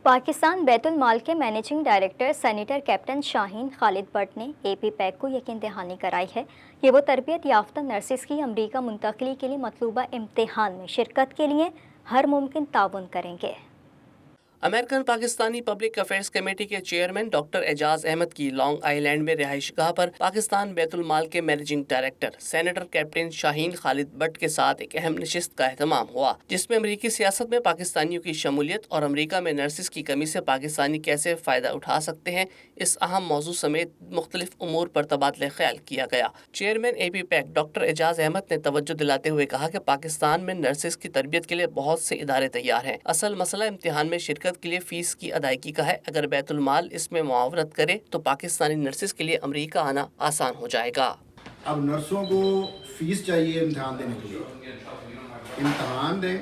پاکستان بیت المال کے managing director senator captain Shaheen Khalid but نے اے پی پیک کو یقین دہانی کرائی ہے کہ وہ تربیت یافتہ نرسز کی امریکہ منتقلی کے لیے مطلوبہ امتحان میں شرکت کے لیے ہر ممکن تعاون کریں گے۔ American Pakistani public affairs committee کے چیئرمین ڈاکٹر اعجاز احمد کی لانگ آئی لینڈ میں رہائش گاہ پر پاکستان بیت المال کے managing director senator captain Shaheen Khalid but کے ساتھ ایک اہم نشست کا اہتمام ہوا، جس میں امریکی سیاست میں پاکستانیوں کی شمولیت اور امریکہ میں نرسز کی کمی سے پاکستانی کیسے فائدہ اٹھا سکتے ہیں، اس اہم موضوع سمیت مختلف امور پر تبادلہ خیال کیا گیا۔ چیئرمین اے پی پیک ڈاکٹر اعجاز احمد نے توجہ دلاتے ہوئے کہا کہ پاکستان میں نرسز کی تربیت کے لیے بہت سے ادارے تیار ہیں، اصل مسئلہ امتحان میں شرکت کے لیے فیس کی ادائیگی کا ہے۔ اگر بیت المال اس میں معاونت کرے تو پاکستانی نرسز کے لیے امریکہ آنا آسان ہو جائے گا۔ اب نرسوں کو فیس چاہیے امتحان دینے کے لیے، امتحان دیں،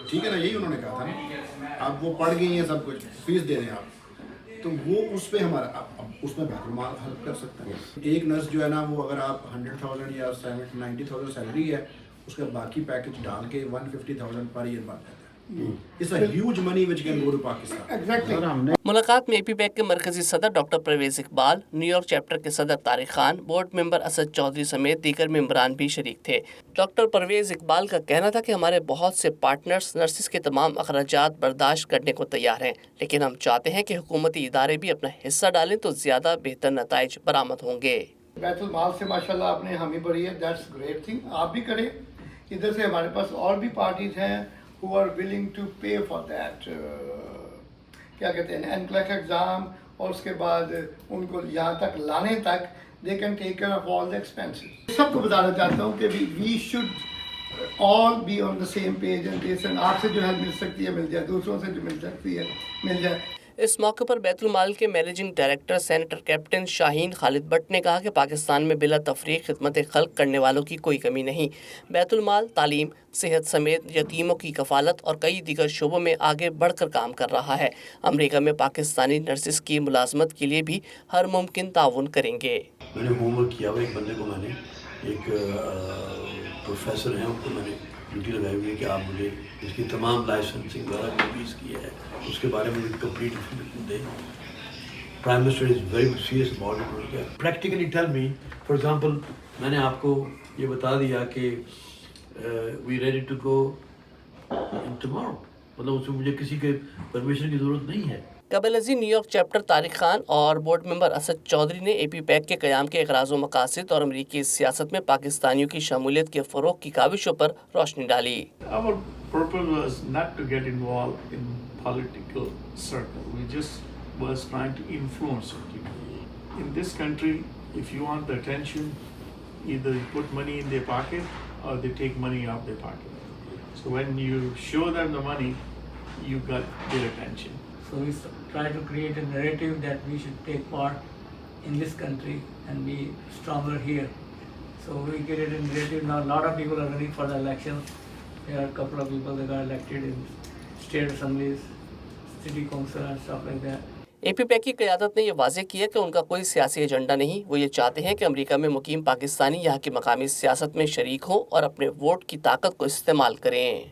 ٹھیک ہے نا، یہی انہوں نے کہا تھا نا، اب وہ پڑھ گئی ہیں سب کچھ، فیس دے دیں آپ، تو وہ اس پہ ہمارا اب اس میں بیت المال ہیلپ کر سکتا ہے۔ ایک نرس جو ہے نا، وہ اگر آپ 100,000 یا 90,000 سیلری ہے، اس کا باقی پیکج ڈال کے 150,000 پر ایئر بن جاتا ہے۔ ملاقات میں اے پی پیک کے مرکزی صدر doctor Parvez Iqbal, New York chapter کے صدر طارق خان، بورڈ ممبر اسد چودھری سمیت دیگر ممبران بھی شریک تھے۔ ڈاکٹر پرویز اقبال کا کہنا تھا کہ ہمارے بہت سے پارٹنرز نرسز کے تمام اخراجات برداشت کرنے کو تیار ہیں، لیکن ہم چاہتے ہیں کہ حکومتی ادارے بھی اپنا حصہ ڈالیں تو زیادہ بہتر نتائج برآمد ہوں گے۔ بیت المال سے ماشاءاللہ آپ نے حامی بڑھی ہے، دیٹس گریٹ تھنگ، آپ بھی کریں۔ ادھر سے ہمارے پاس اور بھی پارٹیز ہیں who are willing to pay for that کیا کہتے ہیں NCLEX ایگزام، اور اس کے بعد ان کو یہاں تک لانے تک they can take care of all the expenses۔ سب کو بتانا چاہتا ہوں کہ we should all be on the same page and this، آپ سے جو ہیلپ مل سکتی ہے مل جائے، دوسروں سے جو مل سکتی ہے مل جائے۔ اس موقع پر بیت المال کے managing director senator captain Shaheen Khalid but نے کہا کہ پاکستان میں بلا تفریق خدمت خلق کرنے والوں کی کوئی کمی نہیں۔ بیت المال تعلیم، صحت سمیت یتیموں کی کفالت اور کئی دیگر شعبوں میں آگے بڑھ کر کام کر رہا ہے۔ امریکہ میں پاکستانی نرسز کی ملازمت کے لیے بھی ہر ممکن تعاون کریں گے۔ میں نے ہوم ورک کیا ہوا، ایک بندے کو میں نے، ایک پروفیسر ہیں، ان کو میں نے ڈیوٹی لگائی ہوئی ہے کہ آپ مجھے اس کی تمام لائسنسنگ وغیرہ کوپیز کی ہے، اس کے بارے میں کمپلیٹ انفارمیشن دیں۔ Prime minister is very serious about it. Practically tell me, for example میں نے آپ کو یہ بتا دیا کہ وی ریڈی ٹو گو ٹمارو، مطلب اس میں مجھے کسی کے پرمیشن کی ضرورت نہیں ہے۔ قبل ازیں new York chapter Tariq Khan اور بورڈ ممبر اسد چودھری نے اے پی پیک کے قیام کے اغراض و مقاصد اور امریکی سیاست میں پاکستانیوں کی شمولیت کے فروغ کی کاوشوں پر روشنی ڈالی۔ Our purpose was not to get involved in political circle. We just was trying to influence people. In this country, if you want the attention, either you put money in their pocket or they take money out their pocket. So when you show them the money, you got their attention. So we try to create a narrative that we should take part in this country and be stronger here. So we created a narrative. Now a lot of people are running for the elections. There are a couple of people that got elected in state assemblies, city council and stuff like that. A P PAC کی قیادت نے یہ واضح کیا کہ ان کا کوئی سیاسی ایجنڈا نہیں، وہ یہ چاہتے ہیں کہ امریکہ میں مقیم پاکستانی یہاں کی مقامی سیاست میں شریک ہوں اور اپنے ووٹ کی طاقت کو استعمال کریں۔